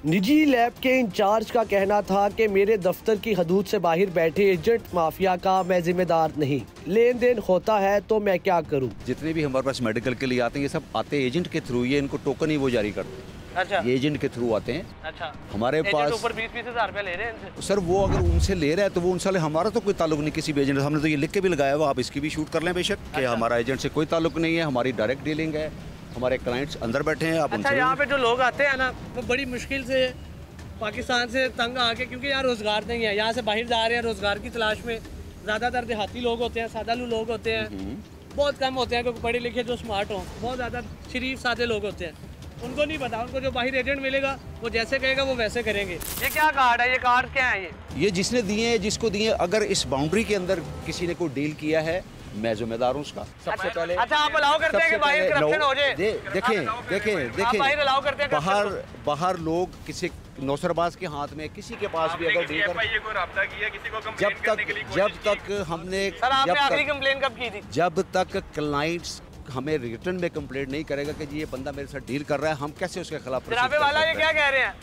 निजी लैब के इंचार्ज का कहना था कि मेरे दफ्तर की हदूद से बाहर बैठे एजेंट माफिया का मैं जिम्मेदार नहीं, लेन देन होता है तो मैं क्या करूं। जितने भी हमारे पास मेडिकल के लिए आते हैं ये सब आते हैं एजेंट के थ्रू, ये इनको टोकन ही वो जारी करते हैं। अच्छा, ये एजेंट के थ्रू आते हैं। अच्छा, हमारे पास ऊपर 20-20 हज़ार रुपया ले रहे हैं सर। वो अगर उनसे ले रहा है तो वो उनसे हमारा तो कोई ताल्लुक नहीं किसी भी एजेंट। हमने तो ये लिख के भी लगाया हुआ, आप इसकी भी शूट कर लें बेशक कि हमारा एजेंट से कोई ताल्लुक नहीं है, हमारी डायरेक्ट डीलिंग है, हमारे क्लाइंट्स अंदर बैठे हैं। आप अच्छा, यहाँ पे जो लोग आते हैं ना वो बड़ी मुश्किल से पाकिस्तान से तंग आके, क्योंकि यहाँ रोज़गार नहीं है, यहाँ से बाहर जा रहे हैं रोज़गार की तलाश में। ज़्यादातर देहाती लोग होते हैं, सादालू लोग होते हैं, बहुत कम होते हैं क्योंकि पढ़े लिखे जो स्मार्ट हों। बहुत ज़्यादा शरीफ सादे लोग होते हैं, उनको नहीं पता। उनको जो बाहर एजेंट मिलेगा वो जैसे कहेगा वो वैसे करेंगे। ये क्या कार्ड है? ये कार्ड क्या है? ये जिसने दिए हैं, जिसको दिए, अगर इस बाउंड्री के अंदर किसी ने कोई डील किया है मैं जिम्मेदार हूँ उसका। सबसे पहले अच्छा, आप अलाउ करते हैं कि बाहर करप्शन हो जाए? देखें बाहर लोग किसी नौसरबाज के हाथ में, किसी के पास भी अगर जब तक हमने आखिरी कंप्लेन कब की थी? जब तक क्लाइंट्स हमें रिटर्न में कंप्लेंट नहीं करेगा कि जी ये बंदा मेरे साथ डील कर रहा है, हम कैसे उसके खिलाफ। जनाबे वाला ये क्या कह रहे हैं?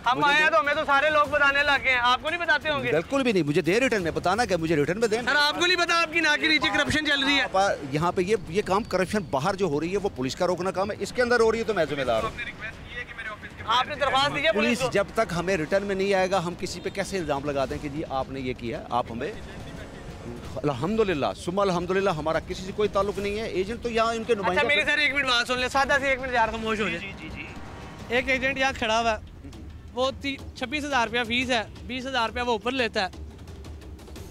हम आए हैं तो हमें तो सारे लोग बताने लगे हैं, आपको नहीं बताते होंगे? बिल्कुल भी नहीं, मुझे दे रिटर्न में बताना क्या, मुझे रिटर्न में देना। आपको नहीं पता आपकी नाक के नीचे करप्शन चल रही है? यहाँ पे ये काम करप्शन बाहर जो हो रही है वो पुलिस का रोकना काम है, इसके अंदर हो रही है तो मैं जिम्मेदार हूँ। आपने दरख्वास्त दी है पुलिस जब तक हमें रिटर्न में नहीं आएगा हम किसी पे कैसे इल्जाम लगा दें कि जी आपने ये किया। आप हमें अल्हम्दुलिल्लाह सुम्मा अल्हम्दुलिल्लाह हमारा किसी से कोई ताल्लुक नहीं है। एजेंट तो यहाँ इनके नुमाइंदे। अच्छा मेरे सर एक मिनट बात सुन ले, सादा से 1 मिनट यार खामोश हो जाए। एक एजेंट यहाँ खड़ा हुआ है, वो 26,000 रुपया फीस है, 20,000 रुपया वो ऊपर लेता है,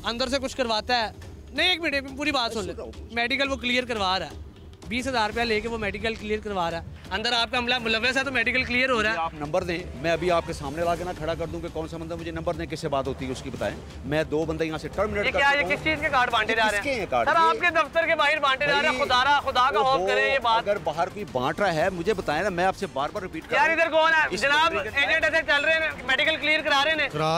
अंदर से कुछ करवाता है। नहीं, 1 मिनट पूरी बात सुन ले। मेडिकल वो क्लियर करवा रहा है, 20,000 रुपया लेके वो मेडिकल क्लियर करवा रहा है। अंदर आपका अमला मुलव्वस है तो मेडिकल क्लियर हो रहा है। आप नंबर दें, मैं अभी आपके सामने ला के ना खड़ा कर दूं कि कौन सा बंदा मुझे नंबर दें, किससे बात होती है उसकी बताएं। मैं 2 बंदे यहाँ से टर्मिनेट कर। ये किस चीज के कार्ड बांटे जा रहे हैं? सर आपके दफ्तर के बाहर बांटे जा रहे हैं। खुदा का खौफ करें ये बात। अगर बाहर कोई बांट रहा है मुझे बताएं ना, मैं आपसे बार-बार रिपीट कर। यार इधर कौन है जनाब? एजेंट ऐसे चल रहे हैं, मेडिकल क्लियर करा रहे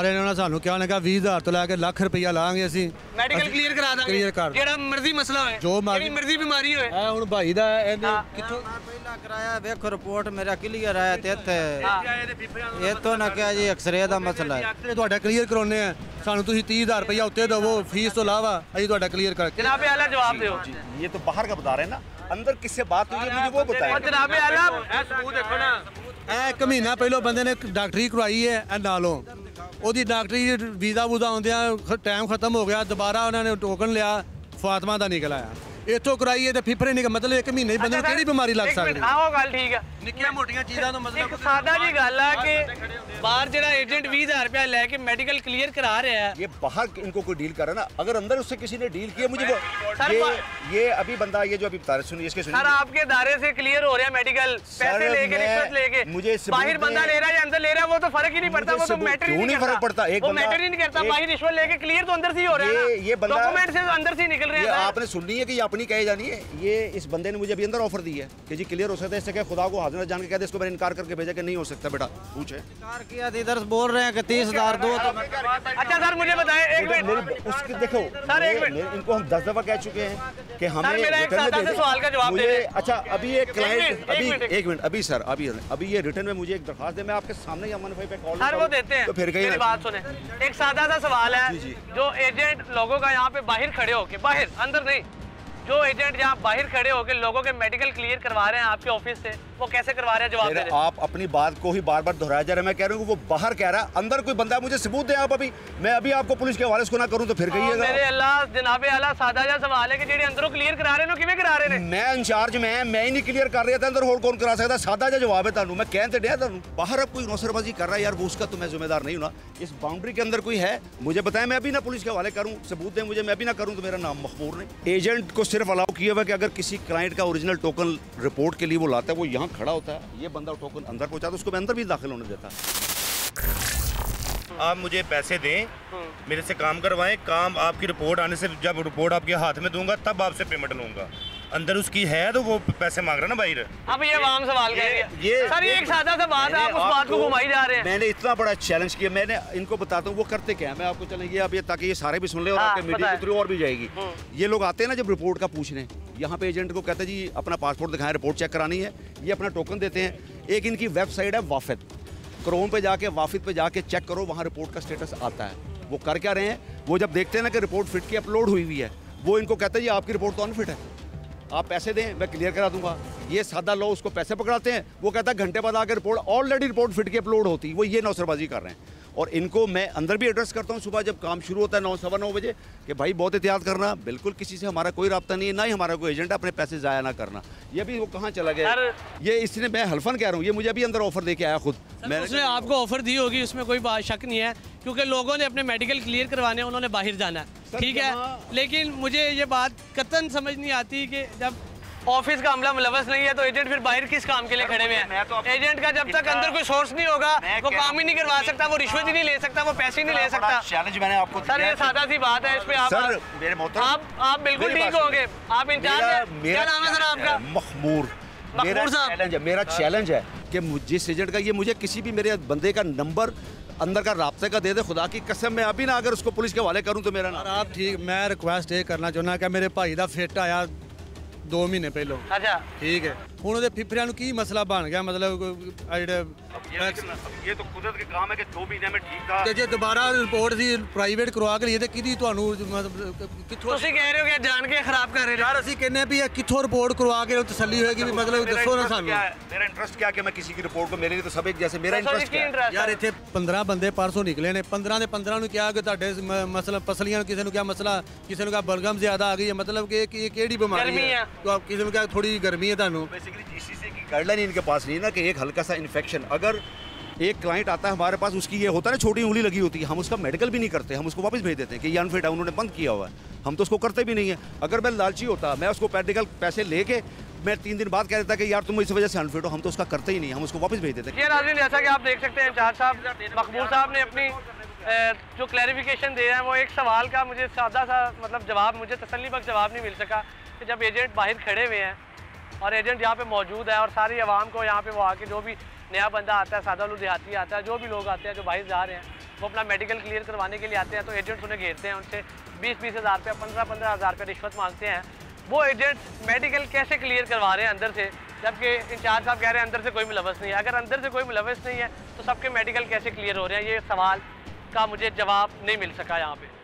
हैं ना सानू क्या कहा 20,000 तो लेके लाख रुपया लांगे असी मेडिकल क्लियर करा देंगे। क्लियर कर जेड़ा मर्जी मसला होए, जो मर्जी बीमारी होए। है हुन भाई दा किथों पहला कराया देखो रिपोर्ट मेरा क्लियर आया ते ये तो ना क्या जी एक्सरे दा मसला है। ਤੁਹਾਡਾ ਕਲੀਅਰ ਕਰਾਉਣੇ ਆ, ਸਾਨੂੰ ਤੁਸੀਂ 30,000 ਰੁਪਇਆ ਉੱਤੇ ਦੇਵੋ ਫੀਸ ਤੋਂ ਇਲਾਵਾ, ਅਸੀਂ ਤੁਹਾਡਾ ਕਲੀਅਰ ਕਰਕੇ। जनाब आला जवाब दो। ये तो बाहर का बता रहे हैं ना, अंदर किससे बात हुई है मुझे वो बताएं। जनाब आला सबूत देखो ना। ਇਹ 1 ਮਹੀਨਾ ਪਹਿਲਾਂ ਬੰਦੇ ਨੇ ਡਾਕਟਰੀ ਕਰਵਾਈ ਹੈ ਇਹ ਨਾਲੋਂ, ਉਹਦੀ ਡਾਕਟਰੀ ਵੀਜ਼ਾ ਵੂਜ਼ਾ ਆਉਂਦਿਆਂ ਟਾਈਮ ਖਤਮ ਹੋ ਗਿਆ, ਦੁਬਾਰਾ ਉਹਨਾਂ ਨੇ ਟੋਕਨ ਲਿਆ, ਫਾਤਮਾ ਦਾ ਨਿਕਲ ਆਇਆ। ਇੱਥੋਂ ਕਰਾਈਏ ਤੇ ਫਿਫਰੇ ਨਿਕਲ, ਮਤਲਬ 1 ਮਹੀਨੇ ਬੰਦੇ ਨੂੰ ਕਿਹੜੀ ਬਿਮਾਰੀ ਲੱਗ ਸਕਦੀ? ਹਾਂ ਉਹ ਗੱਲ ਠੀਕ ਹੈ। ਨਿੱਕੀਆਂ ਮੋਟੀਆਂ ਚੀਜ਼ਾਂ ਤੋਂ ਮਤਲਬ ਇੱਕ ਸਾਦਾ ਜੀ ਗੱਲ ਆ ਕਿ बाहर जरा एजेंट 20,000 रुपया लेके मेडिकल क्लियर करा रहा है। ये बाहर इनको कोई डील कर रहा है ना, अगर अंदर उससे किसी ने डील किया मुझे वो ये अभी बंदा ये जो अभी बता रहे सुनिए इसके सुनिए। सर आपके दायरे से क्लियर हो रहा है मेडिकल, पैसे लेके रिश्वत लेके मुझे बाहर बंदा ले रहा है या अंदर ले रहा है वो तो फर्क ही नहीं पड़ता, वो तो मैटर ही नहीं फर्क पड़ता। वो मैटर ही नहीं करता, बाहर रिश्वत लेके क्लियर तो अंदर से ही हो रहा है। ये बंदा डॉक्यूमेंट से अंदर से निकल रहे हैं। आपने सुननी है कि ये अपनी कहे जानी है। ये इस बंदे ने मुझे अभी अंदर ऑफर दी है कि जी क्लियर हो सकता है, इससे क्या खुदा को हाजिर जान के कह दे, इसको मैंने इनकार करके भेजा कि नहीं हो सकता बेटा पूछे। इनकार किया इधर बोल रहे हैं कि 30,000 दो तो। अच्छा सर मुझे बताएं एक मिनट उसके देखो सर एक मिनट, इनको हम 10 दफा कह चुके हैं कि हमें मेरा एक सादा से सवाल का जवाब दे। अच्छा अभी एक क्लाइंट अभी 1 मिनट अभी सर अभी ये रिटर्न में मुझे एक दरखास्त दे, मैं आपके सामने या मनफाई पे कॉल सर वो देते हैं। तो फिर मेरी बात सुने, एक सादा सा सवाल है, जो एजेंट लोगों का यहाँ पे बाहर खड़े होके, बाहर अंदर नहीं, जो एजेंट यहाँ बाहर खड़े होकर लोगों के मेडिकल क्लियर करवा रहे हैं आपके ऑफिस से, वो कैसे करवा रहे हैं? जवाब दे रहे हैं। आप अपनी बात को ही बार बार दोहराया जा रहा है। मैं कह रहा हूँ वो बाहर कह रहा है, अंदर कोई बंदा, मुझे सबूत दे आप। अभी मैं अभी आपको पुलिस के हवाले को ना करूँ तो फिर कहिएगा। मेरे अल्लाह जनाबे आला सादा जा सवाल है कि जेडी अंदरों क्लियर करा रहे हैं किवें करा रहे हैं? मैं इंचार्ज मैं ही नहीं क्लियर कर रहा था, अंदर और कौन करा सकता? सादा जा जवाब है तानू, मैं कह तो दिया तानू। बाहर अब कोई नौसरबाजी कर रहा है यार, वो उसका तो मैं जिम्मेदार नहीं हूँ ना। इस बाउंड्री के अंदर कोई है मुझे बताएं, मैं अभी ना पुलिस के हवाले करूँ, सबूत दें मुझे, मैं अभी ना करूँ तो मेरा नाम मखबूर नहीं। एजेंट को सिर्फ अलाउ किया हुआ कि अगर किसी क्लाइंट का ओरिजिनल टोकन रिपोर्ट के लिए वो लाता है, वो यहाँ खड़ा होता है, ये बंदा टोकन अंदर पहुँचा तो उसको मैं अंदर भी दाखिल होने देता। आप मुझे पैसे दें, मेरे से काम करवाएं, काम आपकी रिपोर्ट आने से, जब रिपोर्ट आपके हाथ में दूंगा तब आपसे पेमेंट लूंगा। अंदर उसकी है तो वो पैसे मांग रहा है ना बाहर। अब ये आम सवाल कह रही है। ये सर ये एक सादा सा बात है, आप उस बात को घुमाई जा रहे हैं। मैंने इतना बड़ा चैलेंज किया, मैंने इनको बताता हूँ वो करते क्या है, मैं आपको चलेंगे अब ये ताकि ये सारे भी सुन ले और आपके मीडिया के थ्रू और भी जाएगी। ये लोग आते हैं ना जब रिपोर्ट का पूछने, यहाँ पे एजेंट को कहते हैं जी अपना पासपोर्ट दिखाएं, रिपोर्ट चेक करानी है, ये अपना टोकन देते हैं। एक इनकी वेबसाइट है वाफिद, क्रोम पे जाके वाफिद पे जाके चेक करो, वहाँ रिपोर्ट का स्टेटस आता है। वो कर क्या रहे हैं, वो जब देखते हैं ना कि रिपोर्ट फिट की अपलोड हुई हुई है, वो इनको कहते हैं ये आपकी रिपोर्ट तो अनफिट है, आप पैसे दें मैं क्लियर करा दूंगा। ये सादा लो उसको पैसे पकड़ाते हैं, वो कहता है घंटे बाद आकर रिपोर्ट, ऑलरेडी रिपोर्ट फिट की अपलोड होती, वो ये नौसरबाजी कर रहे हैं। और इनको मैं अंदर भी एड्रेस करता हूँ सुबह जब काम शुरू होता है 9 सवा 9 बजे कि भाई बहुत एहतियात करना, बिल्कुल किसी से हमारा कोई रब्ता नहीं है, ना ही हमारा कोई एजेंट है, अपने पैसे ज़ाया ना करना। ये भी वो कहाँ चला गया, ये इसने, मैं हल्फन कह रहा हूँ, ये मुझे अभी अंदर ऑफर दे के आया खुद। उसने आपको ऑफर दी होगी, उसमें कोई बात शक नहीं है, क्योंकि लोगों ने अपने मेडिकल क्लियर करवाने, उन्होंने बाहर जाना है, ठीक है। लेकिन मुझे ये बात कतन समझ नहीं आती कि जब ऑफिस का अमला मुलवस नहीं है तो एजेंट फिर बाहर किस काम के लिए खड़े हुए हैं। एजेंट का जब तक अंदर कोई सोर्स नहीं होगा वो काम ही नहीं करवा सकता, वो रिश्वत ही नहीं ले सकता, वो पैसे नहीं ले सकता। चैलेंज मैंने आपको सर ये सादा सी बात है, इस पे आप बिल्कुल ठीक होंगे, आप इंचार्ज, क्या नाम है सर आपका? मखमूर। मेरा चैलेंज है कि जिस एजेंट का ये मुझे किसी भी मेरे बंदे का नंबर अंदर का राब्ते का दे दे, खुदा की कसम मैं अभी ना अगर उसको पुलिस के हवाले करूं तो मेरा नाम। आप ठीक, मैं रिक्वेस्ट ये करना चाहना कि मेरे भाई का फिट आया 2 महीने पहले, अच्छा ठीक है, ਹੁਣ ਉਹਦੇ ਫਿਫਰਿਆਂ ਨੂੰ ਕੀ ਮਸਲਾ ਬਣ ਗਿਆ, ਮਤਲਬ ਜਿਹੜੇ ये तो कुदरत के काम है कि 2 महीने में ठीक था। ਤੇ ਜੇ ਦੁਬਾਰਾ ਰਿਪੋਰਟ ਸੀ ਪ੍ਰਾਈਵੇਟ ਕਰਵਾ ਕੇ ਲਈ ਤੇ ਕਿਹਦੀ ਤੁਹਾਨੂੰ ਮਤਲਬ ਕਿੱਥੋਂ ਤੁਸੀਂ ਕਹਿ ਰਹੇ ਹੋ ਕਿ ਜਾਣ ਕੇ ਖਰਾਬ ਕਰ ਰਹੇ ਨੇ। ਯਾਰ ਅਸੀਂ ਕਹਿੰਨੇ ਵੀ ਇਹ ਕਿੱਥੋਂ ਰਿਪੋर्ट ਕਰਵਾ ਕੇ ਤਸੱਲੀ ਹੋਏਗੀ ਵੀ ਮਤਲਬ ਦੱਸੋ ਨਾ ਸਾਨੂੰ। मेरा इंटरेस्ट क्या कि मैं किसी की रिपोर्ट को, मेरे लिए तो सब एक जैसे, मेरा इंटरेस्ट क्या है? ਯਾਰ ਇੱਥੇ 15 ਬੰਦੇ ਪਰਸੋਂ ਨਿਕਲੇ ਨੇ, 15 ਦੇ 15 ਨੂੰ ਕਿਹਾ ਕਿ ਤੁਹਾਡੇ ਮਸਲਾ ਪਸਲੀਆਂ ਨੂੰ, ਕਿਸੇ ਨੂੰ ਕਿਹਾ ਮਸਲਾ, ਕਿਸੇ ਨੂੰ ਕਿਹਾ ਬਲਗਮ ਜ਼ਿਆਦਾ ਆ ਗਈ ਹੈ, ਮਤਲਬ ਕਿ ਇਹ ਕਿਹੜੀ ਬਿਮਾਰੀ ਹੈ, तो ਕਿਸੇ ਨੂੰ ਕਿਹਾ ਥੋੜੀ ਗਰਮੀ ਹੈ ਤੁਹਾਨੂੰ। बेसिकली जीसीसी की गाइडलाइन इनके पास नहीं है ना कि एक हल्का सा इन्फेक्शन, अगर एक क्लाइंट आता है हमारे पास, उसकी ये होता है ना छोटी उंगली लगी होती है, हम उसका मेडिकल भी नहीं करते, हम उसको वापस भेज देते हैं कि ये अनफिट है, उन्होंने बंद किया हुआ है, हम तो उसको करते भी नहीं है। अगर मैं लालची होता, मैं उसको मेडिकल पैसे लेके मैं 3 दिन बाद कह देता कि यार तुम इस वजह से अनफिट हो, हम तो उसका करते ही नहीं, हम उसको वापस भेज देते। ये नाज़रीन, जैसा कि आप देख सकते हैं इंचार्ज साहब मकबूल साहब ने अपनी जो क्लैरिफिकेशन दे रहे हैं, वो एक सवाल का मुझे सादा सा मतलब जवाब, मुझे तसल्ली बख्श जवाब नहीं मिल सका कि जब एजेंट बाहर खड़े हुए हैं और एजेंट यहाँ पे मौजूद है और सारी आवाम को यहाँ पे वो आके, जो भी नया बंदा आता है, सादा देहाती आता है, जो भी लोग आते हैं जो बाहर जा रहे हैं, वो अपना मेडिकल क्लियर करवाने के लिए आते हैं, तो एजेंट्स उन्हें घेरते हैं, उनसे 20-20 हज़ार रुपया, 15-15 हज़ार रुपया रिश्वत मांगते हैं। वो एजेंट्स मेडिकल कैसे क्लियर करवा रहे हैं अंदर से, जबकि इंचार्ज साहब कह रहे हैं अंदर से कोई मुलवस नहीं है। अगर अंदर से कोई मुलवस नहीं है तो सबके मेडिकल कैसे क्लियर हो रहे हैं, ये सवाल का मुझे जवाब नहीं मिल सका यहाँ पे।